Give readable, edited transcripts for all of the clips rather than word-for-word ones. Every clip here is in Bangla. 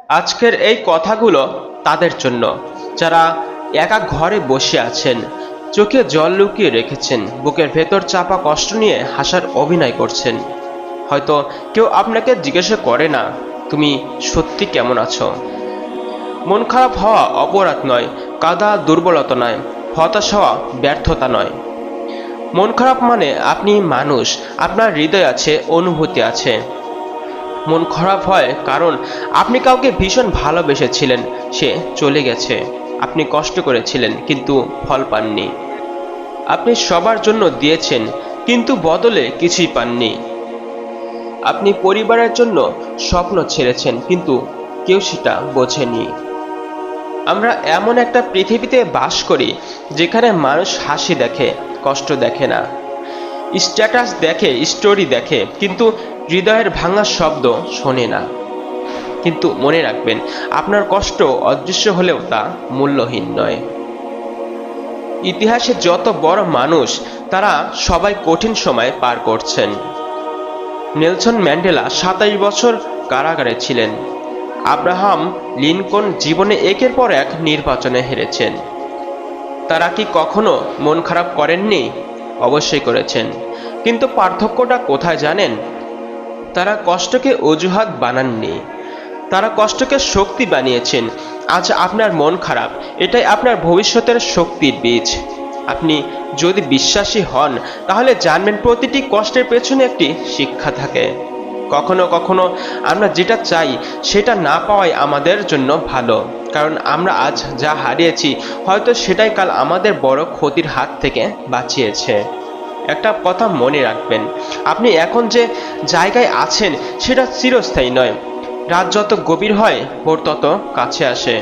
আজকের এই কথাগুলো তাদের জন্য যারা একা ঘরে বসে আছেন, চোখে জল লুকিয়ে রেখেছেন, বুকের ভেতর চাপা কষ্ট নিয়ে হাসার অভিনয় করছেন। হয়তো কেউ আপনাকে জিজ্ঞাসা করে না তুমি সত্যি কেমন আছো। মন খারাপ হওয়া অপরাধ নয়, কাঁদা দুর্বলতা নয়, হতাশ হওয়া ব্যর্থতা নয়। মন খারাপ মানে আপনি মানুষ, আপনার হৃদয় আছে, অনুভূতি আছে। মন খারাপ হয় কারণ আপনি কাউকে ভীষণ ভালোবেসেছিলেন, সে চলে গেছে। আপনি কষ্ট করেছিলেন কিন্তু ফল পাননি। আপনি সবার জন্য দিয়েছেন কিন্তু বদলে কিছুই পাননি। আপনি পরিবারের জন্য স্বপ্ন ছেড়েছেন কিন্তু কেউ সেটা বোঝেনি। আমরা এমন একটা পৃথিবীতে বাস করি যেখানে মানুষ হাসি দেখে, কষ্ট দেখে না। স্ট্যাটাস দেখে, স্টোরি দেখে, কিন্তু হৃদয়ের ভাঙা শব্দ শোনে না। কিন্তু মনে রাখবেন, আপনার কষ্ট অদৃশ্য হলেও তা মূল্যহীন নয়। ইতিহাসে যত বড় মানুষ, তারা সবাই কঠিন সময় পার করছেন। নেলসন ম্যান্ডেলা 27 বছর কারাগারে ছিলেন। আব্রাহাম লিনকন জীবনে একের পর এক নির্বাচনে হেরেছেন। তারা কি কখনো মন খারাপ করেননি? অবশ্যই করেছেন। কিন্তু পার্থক্যটা কোথায় জানেন? তারা কষ্টকে অজুহাত বানাননি, তারা কষ্টকে শক্তি বানিয়েছেন। আজ আপনার মন খারাপ, এটাই আপনার ভবিষ্যতের শক্তির বীজ। আপনি যদি বিশ্বাসী হন তাহলে জানবেন প্রতিটি কষ্টের পেছনে একটি শিক্ষা থাকে। কখনো কখনো আমরা যেটা চাই সেটা না পাওয়াই আমাদের জন্য ভালো, কারণ আমরা আজ যা হারিয়েছি হয়তো সেটাই কাল আমাদের বড় ক্ষতির হাত থেকে বাঁচিয়েছে। একটা কথা মনে রাখবেন, আপনি এখন যে জায়গায় আছেন সেটা চিরস্থায়ী নয়। রাত যত গভীর হয় ভোর তত কাছে আসে।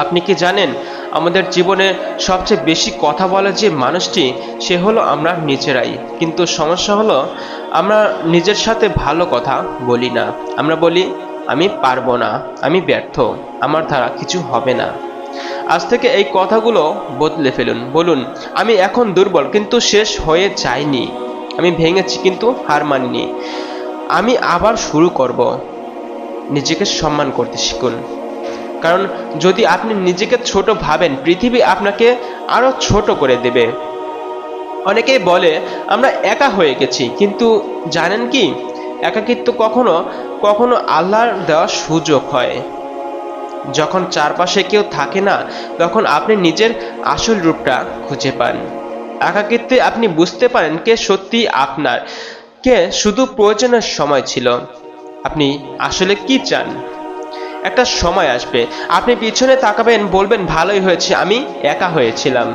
আপনি কি জানেন, আমাদের জীবনে সবচেয়ে বেশি কথা বলে যে মানুষটি, সে হলো আমরা নিজেরাই। কিন্তু সমস্যা হলো আমরা নিজের সাথে ভালো কথা বলি না। আমরা বলি আমি পারবো না, আমি ব্যর্থ, আমার দ্বারা কিছু হবে না। আজ থেকে এই কথাগুলো বদলে ফেলুন। বলুন আমি এখন দুর্বল কিন্তু শেষ হয়ে যাইনি, আমি ভেঙেছি কিন্তু হার মানিনি, আমি আবার শুরু করব। নিজেকে সম্মান করতে শিখুন, কারণ যদি আপনি নিজেকে ছোট ভাবেন পৃথিবী আপনাকে আরো ছোট করে দেবে। অনেকেই বলে আমরা একা হয়ে গেছি, কিন্তু জানেন কি, একাকিত্ব কখনো কখনো আল্লাহর দেওয়া সুযোগ হয়। যখন চারপাশে কেউ থাকে না, তখন আপনি নিজের আসল রূপটা খুঁজে পান। একাকিত্বে আপনি বুঝতে পারেন কে সত্যি আপনার, কে শুধু প্রয়োজনের সময় ছিল। আপনি আসলে কি চান? একটা সময় আসবে আপনি পিছনে তাকাবেন, বলবেন ভালোই হয়েছে আমি একা হয়েছিলাম।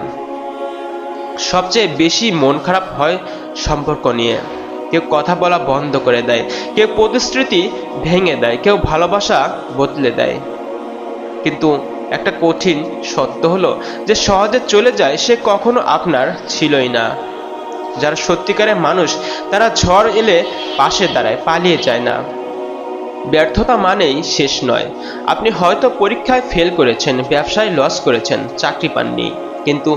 সবচেয়ে বেশি মন খারাপ হয় সম্পর্ক নিয়ে। কেউ কথা বলা বন্ধ করে দেয়, কেউ প্রতিশ্রুতি ভেঙে দেয়, কেউ ভালোবাসা বদলে দেয়। কিন্তু একটা কঠিন সত্য হলো যে সহজে চলে যায় সে কখনো আপনার ছিলই না। যারা সত্যিকারের মানুষ তারা ঝড় এলে পাশে দাঁড়ায়, পালিয়ে যায় না। ব্যর্থতা মানেই শেষ নয়। আপনি হয়তো পরীক্ষায় ফেল করেছেন, ব্যবসায় লস করেছেন, চাকরি পাননি, কিন্তু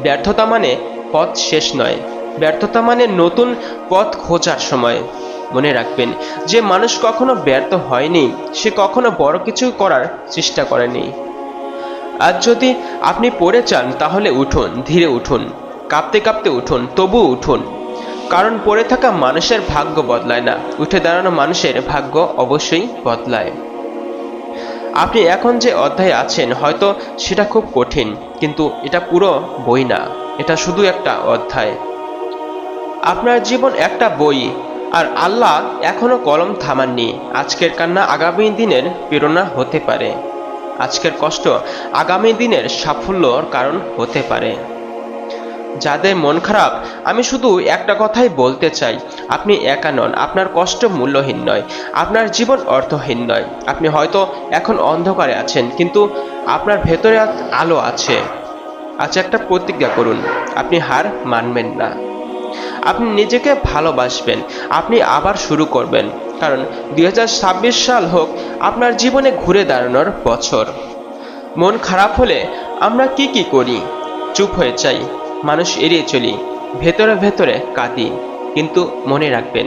ব্যর্থতা মানে পথ শেষ নয়। ব্যর্থতা মানে নতুন পথ খোঁজার সময়। মনে রাখবেন, যে মানুষ কখনো ব্যর্থ হয়নি সে কখনো বড় কিছু করার চেষ্টা করেনি। আজ যদি আপনি পড়ে চান তাহলে উঠুন, ধীরে উঠুন, কাঁপতে কাঁপতে উঠুন, তবু উঠুন। কারণ পড়ে থাকা মানুষের ভাগ্য বদলায় না, উঠে দাঁড়ানো মানুষের ভাগ্য অবশ্যই বদলায়। আপনি এখন যে অধ্যায়ে আছেন হয়তো সেটা খুব কঠিন, কিন্তু এটা পুরো বই না, এটা শুধু একটা অধ্যায়। আপনার জীবন একটা বই, আর আল্লাহ এখনো কলম থামাননি। আজকের কান্না আগামী দিনের প্রেরণা হতে পারে, আজকের কষ্ট আগামী দিনের সাফল্যর কারণ হতে পারে। যাদের মন খারাপ, আমি শুধু একটা কথাই বলতে চাই, আপনি একা নন, আপনার কষ্ট মূল্যহীন নয়, আপনার জীবন অর্থহীন নয়। আপনি হয়তো এখন অন্ধকারে আছেন, কিন্তু আপনার ভেতরে আলো আছে। আজ একটা প্রতিজ্ঞা করুন, আপনি হার মানবেন না, আপনি নিজেকে ভালোবাসবেন, আপনি আবার শুরু করবেন। কারণ 2026 সাল হোক আপনার জীবনে ঘুরে দাঁড়ানোর বছর। মন খারাপ হলে আমরা কি কি করি? চুপ হয়ে যাই, মানুষ এড়িয়ে চলি, ভেতরে ভেতরে কাঁদি। কিন্তু মনে রাখবেন,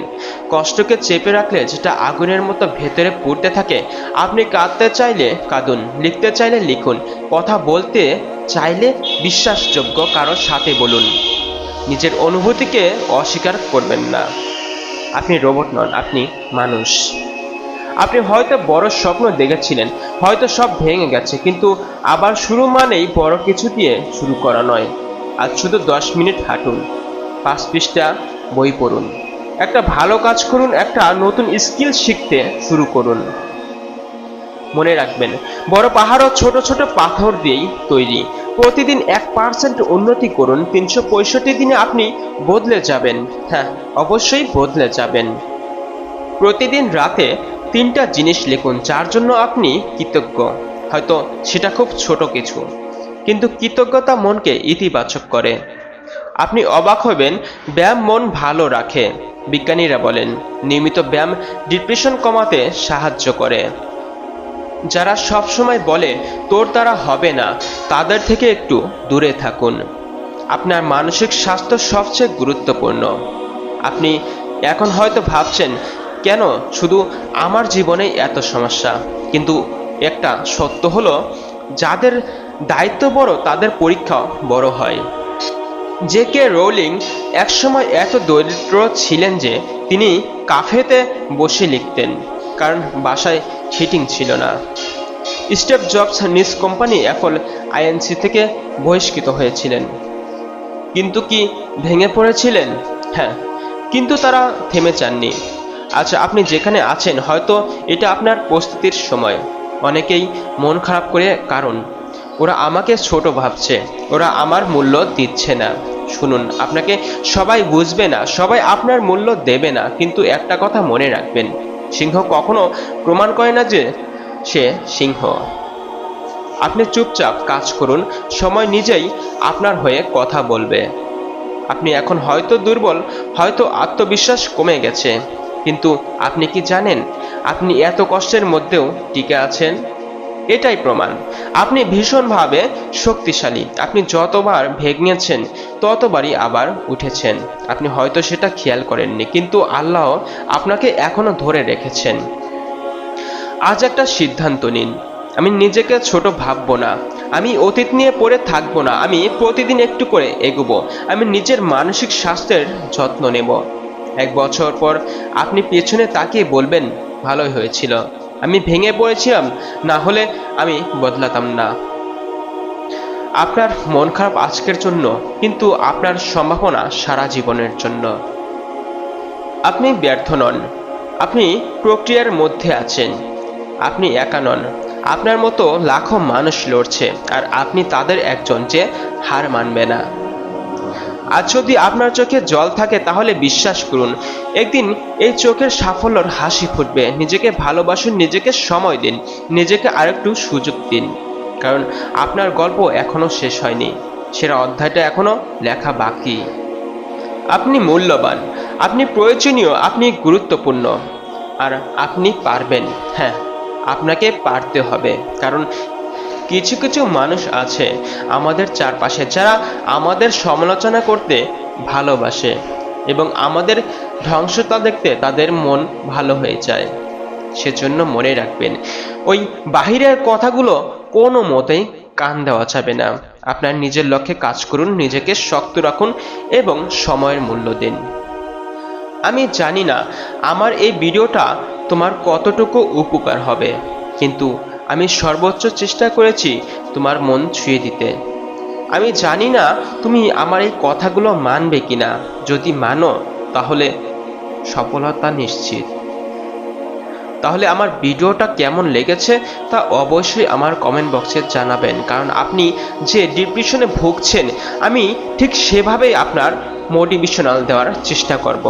কষ্টকে চেপে রাখলে যেটা আগুনের মতো ভেতরে পুড়তে থাকে। আপনি কাঁদতে চাইলে কাঁদুন, লিখতে চাইলে লিখুন, কথা বলতে চাইলে বিশ্বাসযোগ্য কারোর সাথে বলুন। নিজের অনুভূতিকে অস্বীকার করবেন না। আপনি রোবট নন, আপনি মানুষ। আপনি হয়তো বড় স্বপ্ন দেখেছিলেন, হয়তো সব ভেঙে গেছে, কিন্তু আবার শুরু মানেই বড় কিছু দিয়ে শুরু করা নয়। আজ শুধু 10 মিনিট হাঁটুন, 5 পৃষ্ঠা বই পড়ুন, একটা ভালো কাজ করুন, একটা নতুন স্কিল শিখতে শুরু করুন। মনে রাখবেন, বড় পাহাড়ও ছোট ছোট পাথর দিয়েই তৈরি। প্রতিদিন 1% উন্নতি করুন, 365 দিনে আপনি বদলে যাবেন। হ্যাঁ, অবশ্যই বদলে যাবেন। প্রতিদিন রাতে 3টা জিনিস লিখুন যার জন্য আপনি কৃতজ্ঞ। হয়তো সেটা খুব ছোট কিছু, কিন্তু কৃতজ্ঞতা মনকে ইতিবাচক করে। আপনি অবাক হবেন, ব্যায়াম মন ভালো রাখে। বিজ্ঞানীরা বলেন নিয়মিত ব্যায়াম ডিপ্রেশন কমাতে সাহায্য করে। যারা সব সময় বলে তোর দ্বারা হবে না, তাদের থেকে একটু দূরে থাকুন। আপনার মানসিক স্বাস্থ্য সবচেয়ে গুরুত্বপূর্ণ। আপনি এখন হয়তো ভাবছেন, কেন শুধু আমার জীবনেই এত সমস্যা? কিন্তু একটা সত্য হলো, যাদের দায়িত্ব বড় তাদের পরীক্ষা বড় হয়। জে.কে রৌলিং একসময় এত দরিদ্র ছিলেন যে তিনি কাফেতে বসে লিখতেন, কারণ বাসায় হিটিং ছিল না। স্টিভ জবস নিজ কোম্পানি অ্যাপল আইএনসি থেকে বহিষ্কৃত হয়েছিলেন, কিন্তু কি ভেঙে পড়েছিলেন? হ্যাঁ, কিন্তু তারা থেমে যাননি। আচ্ছা, আপনি যেখানে আছেন হয়তো এটা আপনার প্রস্তুতির সময়। অনেকেই মন খারাপ করে, কারণ ওরা আমাকে ছোট ভাবছে, ওরা আমার মূল্য দিচ্ছে না। শুনুন, আপনাকে সবাই বুঝবে না, সবাই আপনার মূল্য দেবে না, কিন্তু একটা কথা মনে রাখবেন, সিংহ কখনো প্রমাণ করে না যে সে সিংহ। আপনি চুপচাপ কাজ করুন, সময় নিজেই আপনার হয়ে কথা বলবে। আপনি এখন হয়তো দুর্বল, হয়তো আত্মবিশ্বাস কমে গেছে, কিন্তু আপনি কি জানেন আপনি এত কষ্টের মধ্যেও টিকে আছেন? এটাই প্রমাণ আপনি ভীষণভাবে শক্তিশালী। আপনি যতবার ভেঙেছেন ততবারই আবার উঠেছেন। আপনি হয়তো সেটা খেয়াল করেননি, কিন্তু আল্লাহ আপনাকে এখনো ধরে রেখেছেন। আজ একটা সিদ্ধান্ত নিন, আমি নিজেকে ছোট ভাববো না, আমি অতীত নিয়ে পড়ে থাকবো না, আমি প্রতিদিন একটু করে এগোবো, আমি নিজের মানসিক স্বাস্থ্যের যত্ন নেব। 1 বছর পর আপনি পেছনে তাকিয়ে বলবেন, ভালোই হয়েছিল, আমি ভেঙে পড়েছিলাম, না হলে আমি বদলাতাম না। আপনার মন খারাপ আজকের জন্য, কিন্তু আপনার সম্ভাবনা সারা জীবনের জন্য। আপনি ব্যর্থ নন, আপনি প্রক্রিয়ার মধ্যে আছেন। আপনি একা নন, আপনার মতো লাখো মানুষ লড়ছে, আর আপনি তাদের একজন যে হার মানবে না। আজ যদি আপনার চোখে জল থাকে তাহলে বিশ্বাস করুন, একদিন এই চোখের সাফল্যর হাসি ফুটবে। নিজেকে ভালোবাসুন, নিজেকে সময় দিন, নিজেকে আরেকটু সুযোগ দিন, কারণ আপনার গল্প এখনো শেষ হয়নি, সেরা অধ্যায়টা এখনো লেখা বাকি। আপনি মূল্যবান, আপনি প্রয়োজনীয়, আপনি গুরুত্বপূর্ণ, আর আপনি পারবেন। হ্যাঁ, আপনাকে পারতে হবে, কারণ কিছু কিছু মানুষ আছে আমাদের চারপাশে যারা আমাদের সমালোচনা করতে ভালোবাসে, এবং আমাদের ধ্বংসতা দেখতে তাদের মন ভালো হয়ে যায়। সেজন্য মনে রাখবেন, ওই বাহিরের কথাগুলো কোনো মতেই কান দেওয়া যাবে না। আপনার নিজের লক্ষ্যে কাজ করুন, নিজেকে শক্ত রাখুন এবং সময়ের মূল্য দিন। আমি জানি না আমার এই ভিডিওটা তোমার কতটুকু উপকার হবে, কিন্তু আমি সর্বোচ্চ চেষ্টা করেছি তোমার মন ছুঁয়ে দিতে। আমি জানি না তুমি আমার এই কথাগুলো মানবে কিনা, যদি মানো তাহলে সফলতা নিশ্চিত। তাহলে আমার ভিডিওটা কেমন লেগেছে তা অবশ্যই আমার কমেন্ট বক্সে জানাবেন, কারণ আপনি যে ডিপ্রেশনে ভুগছেন আমি ঠিক সেভাবেই আপনার মোটিভেশনাল দেওয়ার চেষ্টা করব।